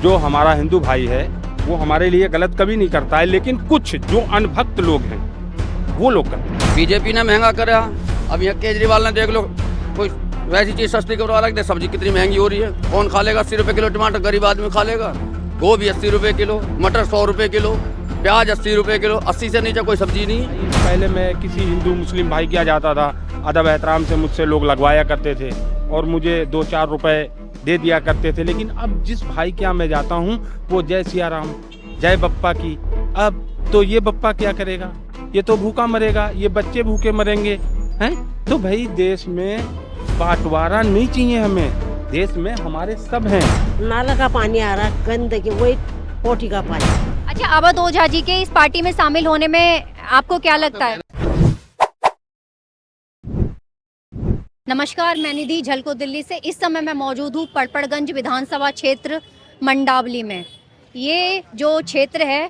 जो हमारा हिंदू भाई है वो हमारे लिए गलत कभी नहीं करता है, लेकिन कुछ जो अनभक्त लोग हैं वो लोग करते हैं। बीजेपी ने महंगा करा, अब यहाँ केजरीवाल ने देख लो कोई वैसी चीज सस्ती करवा रहा है। सब्जी कितनी महंगी हो रही है, कौन खा लेगा? 80 रुपए किलो टमाटर गरीब आदमी खा लेगा। गोभी 80 रुपए किलो, मटर 100 रुपए किलो, प्याज 80 रुपए किलो। 80 से नीचे कोई सब्जी नहीं है। पहले मैं किसी हिंदू मुस्लिम भाई क्या जाता था, अदब एहतराम से मुझसे लोग लगवाया करते थे और मुझे 2-4 रुपए दे दिया करते थे। लेकिन अब जिस भाई के यहाँ मैं जाता हूँ वो जय सिया राम, जय बप्पा की। अब तो ये बप्पा क्या करेगा? ये तो भूखा मरेगा, ये बच्चे भूखे मरेंगे हैं। तो भाई देश में बांटवारा नहीं चाहिए हमें, देश में हमारे सब हैं। नाला का पानी आ रहा है, गंदगी, वही पोटी का पानी। अच्छा, अवध ओझा जी के इस पार्टी में शामिल होने में आपको क्या लगता है? नमस्कार, मैं निधि झलको दिल्ली से। इस समय मैं मौजूद हूँ पड़पड़गंज विधानसभा क्षेत्र मंडावली में। ये जो क्षेत्र है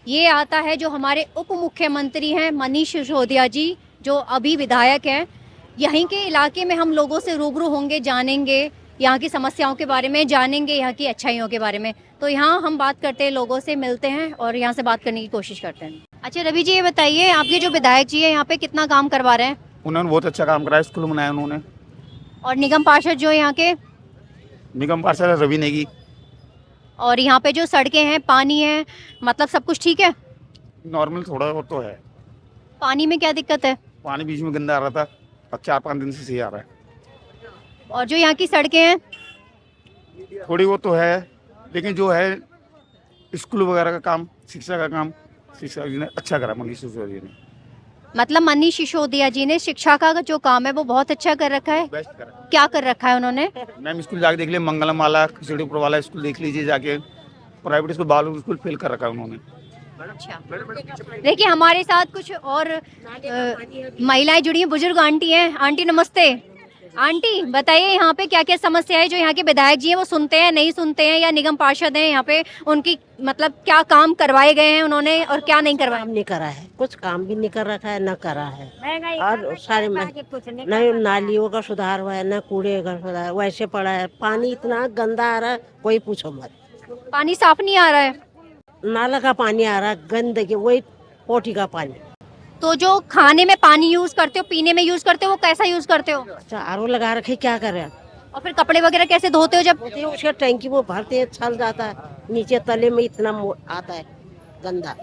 ये आता है जो हमारे उप मुख्यमंत्री हैं मनीष सिसोदिया जी, जो अभी विधायक हैं। यहीं के इलाके में हम लोगों से रूबरू होंगे, जानेंगे यहाँ की समस्याओं के बारे में, जानेंगे यहाँ की अच्छाइयों के बारे में। तो यहाँ हम बात करते हैं, लोगों से मिलते हैं और यहाँ से बात करने की कोशिश करते हैं। अच्छा रवि जी, ये बताइए आपके जो विधायक जी है यहाँ पे कितना काम करवा रहे हैं? उन्होंने बहुत अच्छा काम कराया, स्कूल बनाया उन्होंने। और निगम पार्षद जो यहाँ के? निगम पार्षद रवि नेगी। और यहाँ पे जो सड़कें हैं, पानी है, मतलब सब कुछ ठीक है? नॉर्मल थोड़ा बहुत तो है। पानी में क्या दिक्कत है? पानी बीच में गंदा आ रहा था, अब 4-5 दिन से सही आ रहा है। और जो यहाँ की सड़कें हैं? थोड़ी वो तो है, लेकिन जो है स्कूल वगैरह का काम, शिक्षा का काम, शिक्षा जी ने अच्छा करा, मनीष सिसोदिया ने। मतलब मनीष सिसोदिया जी ने शिक्षा का जो काम है वो बहुत अच्छा कर रखा है। बेस्ट करा। क्या कर रखा है उन्होंने? मैम स्कूल जाके देख लिया, मंगलमाला खिचड़ीपुर वाला स्कूल देख लीजिए जाके। प्राइवेट स्कूल, बालू स्कूल फेल कर रखा है उन्होंने। अच्छा, देखिए हमारे साथ कुछ और महिलाएं जुड़ी हैं, बुजुर्ग आंटी हैं। आंटी नमस्ते। आंटी बताइए यहाँ पे क्या क्या समस्या है जो यहाँ के विधायक जी हैं वो सुनते हैं, नहीं सुनते हैं, या निगम पार्षद हैं यहाँ पे, उनकी मतलब क्या काम करवाए गए हैं उन्होंने और क्या नहीं करवाए? काम नहीं करा है, कुछ काम भी नहीं कर रखा है, न करा है। और सारे न नालियों का सुधार हुआ है, न कूड़े का सुधार, वैसे पड़ा है। पानी इतना गंदा आ रहा है, कोई पूछो मत। पानी साफ नहीं आ रहा है? नाला का पानी आ रहा है, गंदगी, वही पोटी का पानी। तो जो खाने में पानी यूज करते हो, पीने में यूज करते हो, वो कैसा यूज करते हो? अच्छा, आरओ लगा रखे, क्या करे? और फिर कपड़े वगैरह कैसे धोते हो? जब उसका टैंकी वो भरते हैं, छल जाता है, नीचे तले में इतना आता है गंदा,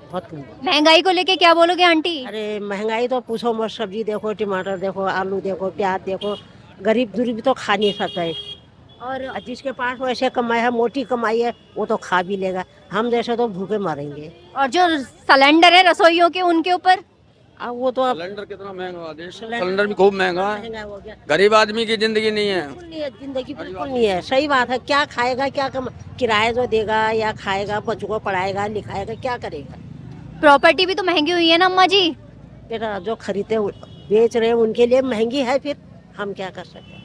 बहुत गंदा। महंगाई को लेके क्या बोलोगे आंटी? अरे महंगाई तो पूछो मत। सब्जी देखो, टमाटर देखो, आलू देखो, प्याज देखो, गरीब दूरी भी तो खा नहीं सकता है। और जिसके पास वैसे कमाई है, मोटी कमाई है, वो तो खा भी लेगा। हम जैसे तो भूखे मरेंगे। और जो सिलेंडर है रसोइयों के, उनके ऊपर अब वो तो सिलेंडर कितना महंगा हुआ, सिलेंडर भी खूब महंगा है। महंगा हो गया। गरीब आदमी की जिंदगी नहीं है, बिल्कुल नहीं है, जिंदगी बिल्कुल नहीं है। सही बात है। क्या खाएगा, क्या किराया जो देगा, या खाएगा, बच्चों को पढ़ाएगा, लिखाएगा, क्या करेगा? प्रॉपर्टी भी तो महंगी हुई है ना अम्मा जी? बेटा जो खरीदते बेच रहे हैं उनके लिए महंगी है, फिर हम क्या कर सकते हैं?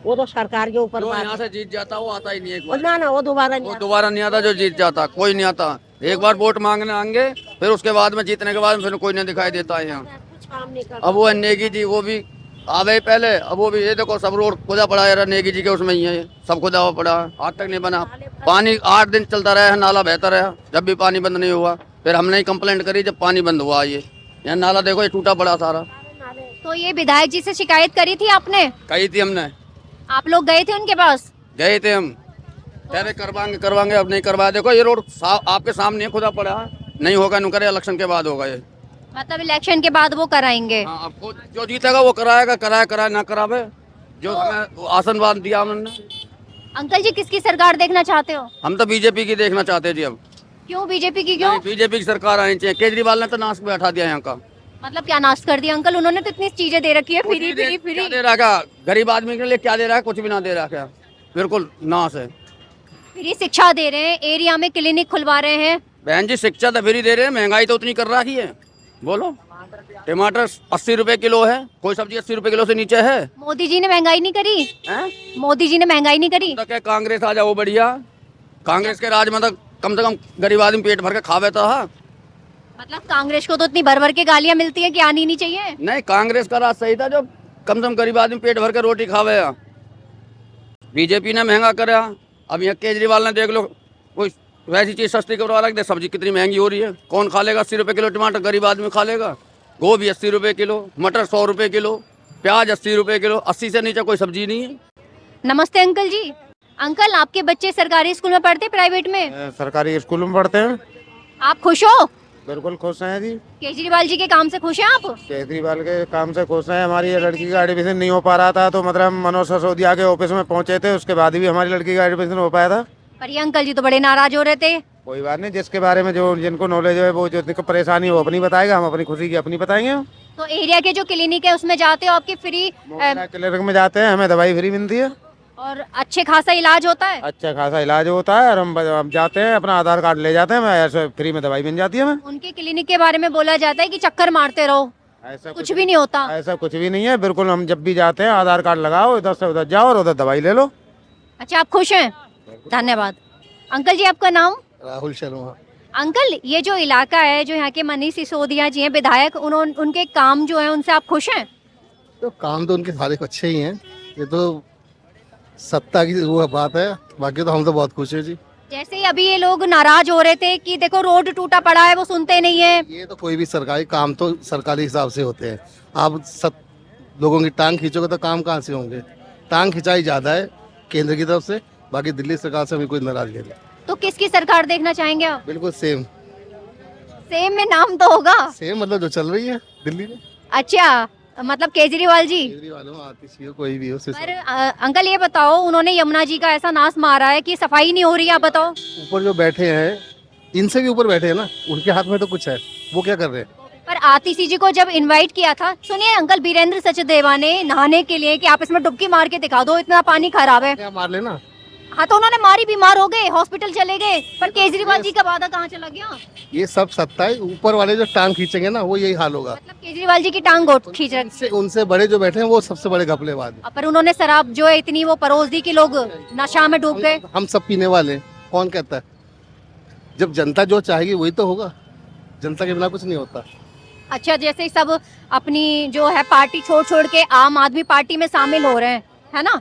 वो तो सरकार के ऊपर बात यहाँ से जीत जाता वो आता ही नहीं। एक है। ना वो दोबारा नहीं आता, जो जीत जाता कोई नहीं आता। एक बार वोट मांगने आएंगे, फिर उसके बाद में जीतने के बाद फिर कोई नहीं दिखाई देता है यहाँ। अब वो नेगी जी वो भी आ गए पहले, अब वो भी ये देखो सब रोड खुदा पड़ा है, नेगी जी के उसमें ही है, सब खुदा हुआ पड़ा है, आज तक नहीं बना। पानी 8 दिन चलता रहा है, नाला बहता रहा, जब भी पानी बंद नहीं हुआ। फिर हमने ही कंप्लेंट करी जब पानी बंद हुआ। ये यहाँ नाला देखो, ये टूटा पड़ा सारा। तो ये विधायक जी से शिकायत करी थी आपने? कही थी हमने। आप लोग गए थे उनके पास? गए थे हम, कह रहे करवाएंगे, अब नहीं करवाया। देखो ये रोड आपके सामने खुदा पड़ा है, नहीं होगा नुकरे, इलेक्शन के बाद होगा ये। मतलब इलेक्शन के बाद वो कराएंगे? हाँ, आपको जो जीतेगा वो कराएगा, कराए ना करावे, जो हमें आसनवाद दिया उन्होंने। अंकल जी किसकी सरकार देखना चाहते हो? हम तो बीजेपी की देखना चाहते हैं जी। अब क्यों बीजेपी की? क्यों? बीजेपी की सरकार आनी चाहिए। केजरीवाल ने तो नाश बैठा दिया यहाँ का। मतलब क्या नाश कर दिया अंकल? उन्होंने तो इतनी चीजें दे रखी है, फ्री फ्री फ्री। क्या दे रहा है? गरीब आदमी के लिए क्या दे रहा है? कुछ भी ना दे रहा है, बिल्कुल नाश है। फ्री शिक्षा दे रहे हैं, एरिया में क्लिनिक खुलवा रहे हैं। बहन जी शिक्षा तो फ्री दे रहे हैं, महंगाई तो उतनी कर रखी है। बोलो, टमाटर 80 रुपए किलो है, कोई सब्जी 80 रुपए किलो से नीचे है। मोदी जी ने महंगाई नहीं करी है? मोदी जी ने महंगाई नहीं करी। तो क्या कांग्रेस आ जाओ बढ़िया, कांग्रेस के राज में तो कम से कम गरीब आदमी पेट भर के खावे तो है। मतलब कांग्रेस को तो इतनी भर भर के गालियां मिलती है कि आनी नहीं चाहिए। नहीं, कांग्रेस का राज सही था, जो कम से कम गरीब आदमी पेट भर के रोटी खावे। बीजेपी ने महंगा करा, अब यहाँ केजरीवाल ने देख लो, कोई वैसी चीज सस्ती करवा रहा है, सब्जी कितनी महंगी हो रही है, कौन खा लेगा 80 रुपए किलो टमाटर, गरीब आदमी खा लेगा। गोभी 80 रुपए किलो, मटर 100 रुपए किलो, प्याज 80 रुपए किलो, 80 से नीचे कोई सब्जी नहीं है। नमस्ते अंकल जी। अंकल, आपके बच्चे सरकारी स्कूल में पढ़ते प्राइवेट में? सरकारी स्कूल में पढ़ते हैं। आप खुश हो? बिल्कुल खुश हैं जी। केजरीवाल जी के काम से खुश हैं आप? केजरीवाल के काम से खुश हैं। हमारी ये लड़की का एडमिशन नहीं हो पा रहा था, तो मतलब हम मनोज सिसोदिया के ऑफिस में पहुंचे थे, उसके बाद भी हमारी लड़की का एडमिशन हो पाया था। पर ये अंकल जी तो बड़े नाराज हो रहे थे। कोई बात नहीं, जिसके बारे में जो जिनको नॉलेज है, वो जिनको परेशानी हो अपनी बताएगा, हम अपनी खुशी की अपनी बताएंगे। तो एरिया के जो क्लिनिक है उसमें जाते हो, आपकी फ्री क्लिनिक में जाते हैं, हमें दवाई फ्री मिलती है और अच्छे खासा इलाज होता है। अच्छा खासा इलाज होता है, और हम जाते हैं, अपना आधार कार्ड ले जाते हैं, हमें ऐसे फ्री में दवाई मिल जाती है हमें। उनके क्लिनिक के बारे में बोला जाता है कि चक्कर मारते रहो, ऐसा कुछ भी नहीं होता। ऐसा कुछ भी नहीं है, बिल्कुल। हम जब भी जाते हैं, आधार कार्ड लगाओ, इधर से उधर जाओ और उधर दवाई ले लो। अच्छा, आप खुश हैं? धन्यवाद। अंकल जी, आपका नाम? राहुल शर्मा। अंकल, ये जो इलाका है, जो यहाँ के मनीष सिसोदिया जी हैं विधायक, उनके काम जो है उनसे आप खुश हैं? तो काम तो उनके सारे अच्छे ही हैं, ये तो सत्ता की वो बात है, बाकी तो हम तो बहुत खुश हैं जी। जैसे ही अभी ये लोग नाराज हो रहे थे कि देखो रोड टूटा पड़ा है, वो सुनते नहीं है। ये तो कोई भी सरकारी काम तो सरकारी हिसाब से होते हैं। आप सब लोगों की टांग खींचोगे तो काम कहाँ से होंगे? टांग खिंचाई ज्यादा है केंद्र की तरफ से, बाकी दिल्ली सरकार से हमें कोई नाराजगी नहीं। तो किसकी सरकार देखना चाहेंगे आप? बिल्कुल सेम। सेम में नाम तो होगा। सेम मतलब जो चल रही है दिल्ली में। अच्छा, मतलब केजरीवाल जी। केजरीवाल हो, आतिशी हो, कोई भी हो। पर अंकल ये बताओ, उन्होंने यमुना जी का ऐसा नाश मारा है कि सफाई नहीं हो रही है, आप बताओ। ऊपर जो बैठे हैं, इनसे भी ऊपर बैठे हैं ना, उनके हाथ में तो कुछ है, वो क्या कर रहे हैं? पर आतिशी जी को जब इनवाइट किया था, सुनिए अंकल, वीरेंद्र सचदेवा ने नहाने के लिए कि आप इसमें डुबकी मार के दिखा दो, इतना पानी खराब है। क्या मार लेना? हाँ, तो उन्होंने मारी, बीमार हो गए, हॉस्पिटल चले गए, पर केजरीवाल जी का वादा कहाँ चला गया? ये सब सत्ता है, ऊपर वाले जो टांग खींचेंगे ना, वो यही हाल होगा। मतलब केजरीवाल जी की टांग खींच रहे। उनसे बड़े जो बैठे हैं वो सबसे बड़े घपलेबाज। पर उन्होंने शराब जो है इतनी वो परोस दी कि लोग नशा में डूब गए। हम सब पीने वाले हैं, कौन कहता है? जब जनता जो चाहेगी वही तो होगा, जनता के बिना कुछ नहीं होता। अच्छा, जैसे सब अपनी जो है पार्टी छोड़ छोड़ के आम आदमी पार्टी में शामिल हो रहे हैं, है ना,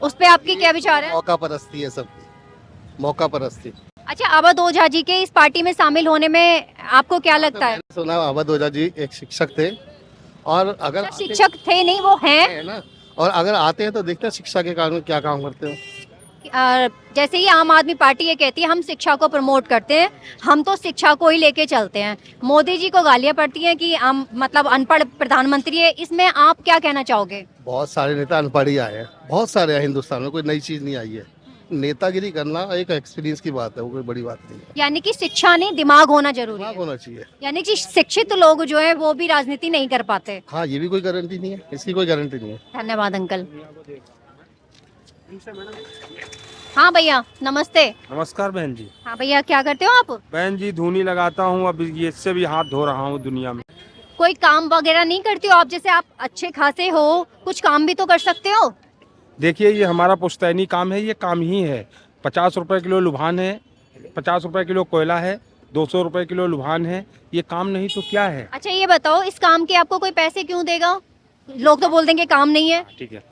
उस पे आपकी क्या विचार है? मौका परस्ती है सबकी, मौका परस्ती। अच्छा, अवध ओझा जी के इस पार्टी में शामिल होने में आपको क्या लगता है? सुना अवध ओझा जी एक शिक्षक थे, और अगर शिक्षक थे नहीं, वो हैं है ना, और अगर आते हैं तो देखते हैं शिक्षा के कानून क्या काम करते हो। जैसे ही आम आदमी पार्टी ये कहती है हम शिक्षा को प्रमोट करते हैं, हम तो शिक्षा को ही लेके चलते हैं। मोदी जी को गालियां पड़ती हैं कि हम मतलब अनपढ़ प्रधानमंत्री है, इसमें आप क्या कहना चाहोगे? बहुत सारे नेता अनपढ़ ही आए हैं, बहुत सारे हैं हिंदुस्तान में, कोई नई चीज नहीं आई है। नेतागिरी करना एक एक्सपीरियंस की बात है, वो कोई बड़ी बात नहीं है। यानी कि शिक्षा नहीं, दिमाग होना जरूरी दिमाग है। होना चाहिए। यानी कि शिक्षित लोग जो है वो भी राजनीति नहीं कर पाते। हाँ, ये भी कोई गारंटी नहीं है, इसकी कोई गारंटी नहीं है। धन्यवाद अंकल। हाँ भैया, नमस्ते। नमस्कार बहन जी। हाँ भैया, क्या करते हो आप? बहन जी, धूनी लगाता हूँ, अब ये इससे भी हाथ धो रहा हूँ दुनिया में। कोई काम वगैरह नहीं करते हो आप? जैसे आप अच्छे खासे हो, कुछ काम भी तो कर सकते हो। देखिए, ये हमारा पुश्तैनी काम है, ये काम ही है। 50 रुपए किलो लुभान है, 50 रुपए किलो कोयला है, 200 रुपए किलो लुभान है। ये काम नहीं तो क्या है? अच्छा, ये बताओ, इस काम के आपको कोई पैसे क्यों देगा? लोग तो बोल देंगे काम नहीं है। ठीक है,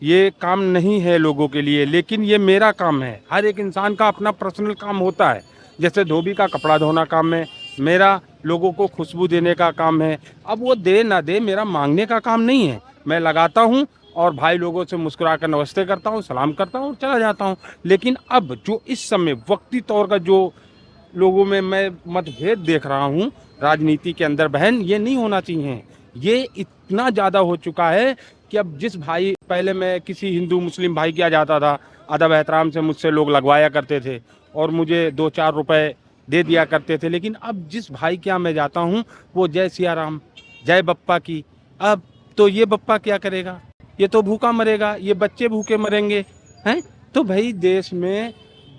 ये काम नहीं है लोगों के लिए, लेकिन ये मेरा काम है। हर एक इंसान का अपना पर्सनल काम होता है। जैसे धोबी का कपड़ा धोना काम है, मेरा लोगों को खुशबू देने का काम है। अब वो दे ना दे, मेरा मांगने का काम नहीं है। मैं लगाता हूँ और भाई लोगों से मुस्कुरा कर नमस्ते करता हूँ, सलाम करता हूँ और चला जाता हूँ। लेकिन अब जो इस समय वक्ती तौर का जो लोगों में मैं मतभेद देख रहा हूँ राजनीति के अंदर, बहन, ये नहीं होना चाहिए। ये इतना ज़्यादा हो चुका है कि अब जिस भाई, पहले मैं किसी हिंदू मुस्लिम भाई के यहाँ जाता था, अदब एहतराम से मुझसे लोग लगवाया करते थे और मुझे 2-4 रुपए दे दिया करते थे। लेकिन अब जिस भाई के यहाँ मैं जाता हूँ, वो जय सिया राम, जय बप्पा की। अब तो ये बप्पा क्या करेगा? ये तो भूखा मरेगा, ये बच्चे भूखे मरेंगे हैं। तो भाई, देश में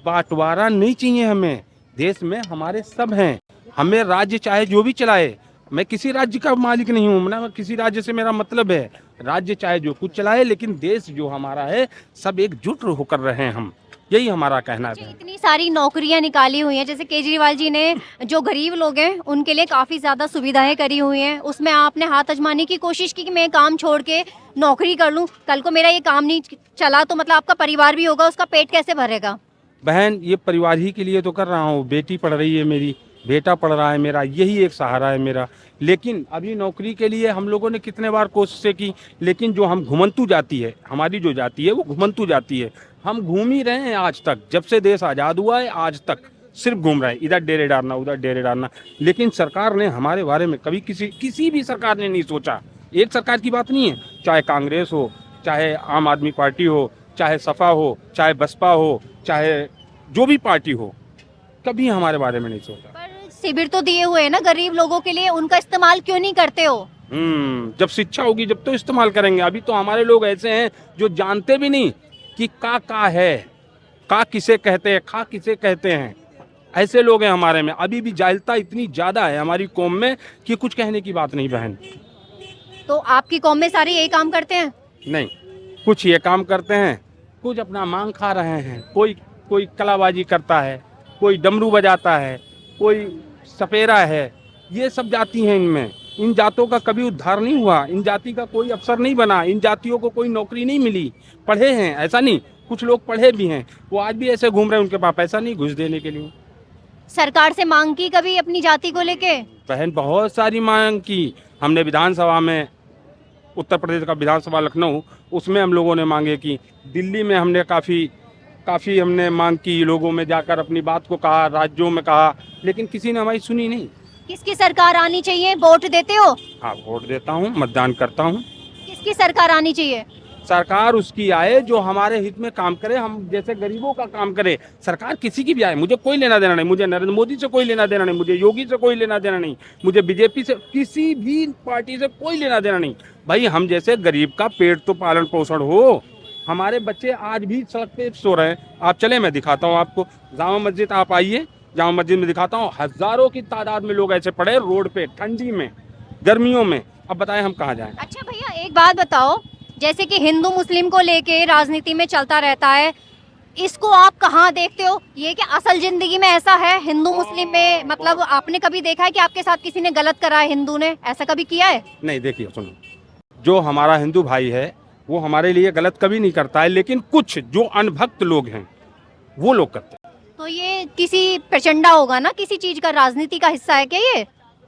बांटवारा नहीं चाहिए हमें। देश में हमारे सब हैं, हमें राज्य चाहे जो भी चलाए। मैं किसी राज्य का मालिक नहीं हूँ ना, किसी राज्य से मेरा मतलब है। राज्य चाहे जो कुछ चलाए, लेकिन देश जो हमारा है, सब एकजुट होकर रहे हम। यही हमारा कहना है। इतनी सारी नौकरियां निकाली हुई हैं, जैसे केजरीवाल जी ने जो गरीब लोग हैं उनके लिए काफी ज्यादा सुविधाएं करी हुई हैं, उसमें आपने हाथ आजमाने की कोशिश की कि मैं काम छोड़ के नौकरी कर लूं। कल को मेरा ये काम नहीं चला तो मतलब आपका परिवार भी होगा, उसका पेट कैसे भरेगा? बहन ये परिवार ही के लिए तो कर रहा हूँ, बेटी पढ़ रही है मेरी, बेटा पढ़ रहा है मेरा, यही एक सहारा है मेरा। लेकिन अभी नौकरी के लिए हम लोगों ने कितने बार कोशिशें की, लेकिन जो हम घुमंतू जाती है, हमारी जो जाति है वो घुमंतू जाती है। हम घूम ही रहे हैं आज तक, जब से देश आज़ाद हुआ है आज तक सिर्फ घूम रहे हैं, इधर डेरे डालना उधर डेरे डालना। लेकिन सरकार ने हमारे बारे में कभी किसी भी सरकार ने नहीं सोचा। एक सरकार की बात नहीं है, चाहे कांग्रेस हो, चाहे आम आदमी पार्टी हो, चाहे सपा हो, चाहे बसपा हो, चाहे जो भी पार्टी हो, कभी हमारे बारे में नहीं सोचा। पर शिविर तो दिए हुए हैं ना गरीब लोगों के लिए, उनका इस्तेमाल क्यों नहीं करते हो? जब शिक्षा होगी जब तो इस्तेमाल करेंगे। अभी तो हमारे लोग ऐसे हैं जो जानते भी नहीं कि का है, का किसे कहते हैं, खा किसे कहते हैं। ऐसे लोग हैं हमारे में। अभी भी जाहिलता इतनी ज्यादा है हमारी कौम में कि कुछ कहने की बात नहीं बहन। तो आपकी कौम में सारे यही काम करते हैं? नहीं, कुछ ये काम करते हैं, कुछ अपना मांग खा रहे हैं। कोई कलाबाजी करता है, कोई डमरू बजाता है, कोई सपेरा है। ये सब जाति हैं इनमें। इन जातों का कभी उद्धार नहीं हुआ, इन जाति का कोई अफसर नहीं बना, इन जातियों को कोई नौकरी नहीं मिली। पढ़े हैं ऐसा नहीं, कुछ लोग पढ़े भी हैं, वो आज भी ऐसे घूम रहे हैं, उनके पास पैसा नहीं घुस देने के लिए। सरकार से मांग की कभी अपनी जाति को लेके? बहन बहुत सारी मांग की हमने विधानसभा में, उत्तर प्रदेश का विधानसभा लखनऊ, उसमें हम लोगों ने मांगे की। दिल्ली में हमने काफ़ी हमने मांग की, लोगों में जाकर अपनी बात को कहा, राज्यों में कहा, लेकिन किसी ने हमारी सुनी नहीं। किसकी सरकार आनी चाहिए? वोट देते हो? हाँ, वोट देता हूँ, मतदान करता हूँ। किसकी सरकार आनी चाहिए? सरकार उसकी आए जो हमारे हित में काम करे, हम जैसे गरीबों का काम करे। सरकार किसी की भी आए, मुझे कोई लेना देना नहीं, मुझे नरेंद्र मोदी से कोई लेना देना नहीं, मुझे योगी से कोई लेना देना नहीं, मुझे बीजेपी से, किसी भी पार्टी से कोई लेना देना नहीं। भाई हम जैसे गरीब का पेट तो पालन पोषण हो। हमारे बच्चे आज भी सड़क पे सो रहे हैं। आप चले, मैं दिखाता हूँ आपको, जामा मस्जिद आप आइए, जामा मस्जिद में दिखाता हूँ, हजारों की तादाद में लोग ऐसे पड़े रोड पे, ठंडी में, गर्मियों में। अब बताएं हम कहाँ जाएं? अच्छा भैया एक बात बताओ, जैसे कि हिंदू मुस्लिम को लेके राजनीति में चलता रहता है, इसको आप कहाँ देखते हो? ये क्या असल जिंदगी में ऐसा है हिंदू मुस्लिम में? मतलब आपने कभी देखा है कि आपके साथ किसी ने गलत करा है, हिंदू ने ऐसा कभी किया है? नहीं, देखिए सुनो, जो हमारा हिंदू भाई है वो हमारे लिए गलत कभी नहीं करता है, लेकिन कुछ जो अनभक्त लोग हैं वो लोग करते हैं। तो ये किसी प्रचंडा होगा ना, किसी चीज का, राजनीति का हिस्सा है क्या ये?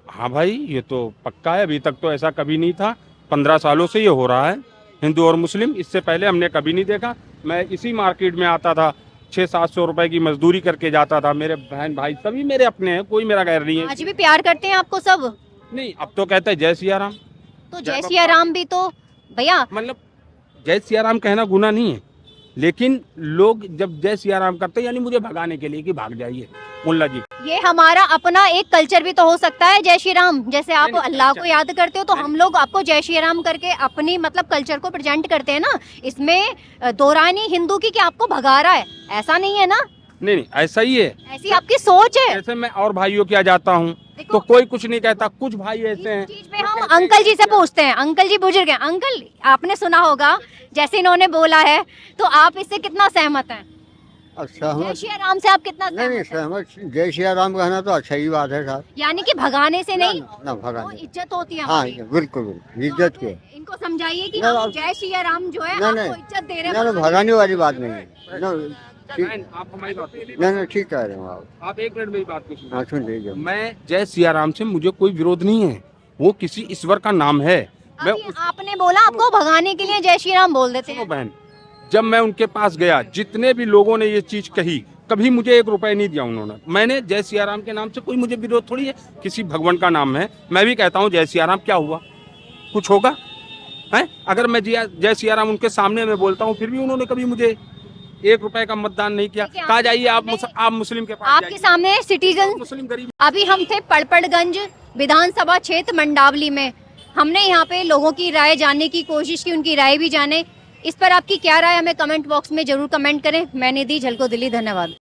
हाँ भाई, ये तो पक्का है। अभी तक तो ऐसा कभी नहीं था, 15 सालों से ये हो रहा है, हिंदू और मुस्लिम। इससे पहले हमने कभी नहीं देखा। मैं इसी मार्केट में आता था, 600-700 रुपए की मजदूरी करके जाता था। मेरे बहन भाई सभी मेरे अपने हैं, कोई मेरा गैर नहीं है। आज भी प्यार करते हैं आपको सब? नहीं, अब तो कहते हैं जय सिया राम। तो जय सिया राम भी तो भैया, मतलब जय सिया राम कहना गुनाह नहीं है, लेकिन लोग जब जय सिया राम करते हैं यानी मुझे भगाने के लिए कि भाग जाइए मुल्ला जी। ये हमारा अपना एक कल्चर भी तो हो सकता है जय श्री राम। जैसे आप अल्लाह को याद करते हो तो हम लोग आपको जय श्री राम करके अपनी मतलब कल्चर को प्रेजेंट करते हैं ना। इसमें दो राय नहीं हिंदू की कि आपको भगा रहा है, ऐसा नहीं है ना? नहीं, ऐसा ही है, ऐसी आपकी सोच है। ऐसे मैं और भाइयों के यहाँ जाता हूँ तो कोई कुछ नहीं कहता। कुछ भाई ऐसे हैं, चीज पे हम अंकल जी से पूछते हैं, अंकल जी बुजुर्ग हैं, अंकल आपने सुना होगा जैसे इन्होंने बोला है, तो आप इससे कितना सहमत हैं? अच्छा, जय श्री राम से आप कितना नहीं सहमत हैं? सहमत, जय श्री राम कहना तो अच्छा ही बात है साहब। यानी कि भगाने से नहीं, ना वो भगाने, इज्जत होती है हाँ हमारी। बिल्कुल बिल्कुल इज्जत के। इनको समझाइए कि ना, हम जय श्री राम जो है ना, आपको नहीं, इज्जत दे रहे ना ना हैं। भगाने वाली बात नहीं है ना, ठीक, आप हमारी बात ना ना ठीक कह रहे हो आप एक मिनट मेरी बात को सुनो। हाँ सुन लीजिए। मैं जय सिया राम से मुझे कोई विरोध नहीं है, वो किसी ईश्वर का नाम है। मैं अभी आपने बोला आपको भगाने के लिए जय श्री राम बोल देते सुनो हैं। बहन, जब मैं उनके पास गया, जितने भी लोगों ने ये चीज कही, कभी मुझे 1 रुपए नहीं दिया उन्होंने। मैंने जय सिया राम के नाम से कोई मुझे विरोध थोड़ी है, किसी भगवान का नाम है। मैं भी कहता हूँ जय सिया राम, क्या हुआ, कुछ होगा है? अगर मैं जय सिया राम उनके सामने में बोलता हूँ, फिर भी उन्होंने कभी मुझे 1 रुपए का मतदान नहीं किया। कहा जाइए आप मुस्लिम के पास आपके सामने सिटीजन। मुस्लिम गरीब। अभी हम थे पड़पड़गंज विधानसभा क्षेत्र मंडावली में। हमने यहाँ पे लोगों की राय जानने की कोशिश की, उनकी राय भी जाने। इस पर आपकी क्या राय, हमें कमेंट बॉक्स में जरूर कमेंट करें। मैंने दी झलको दिल्ली, धन्यवाद।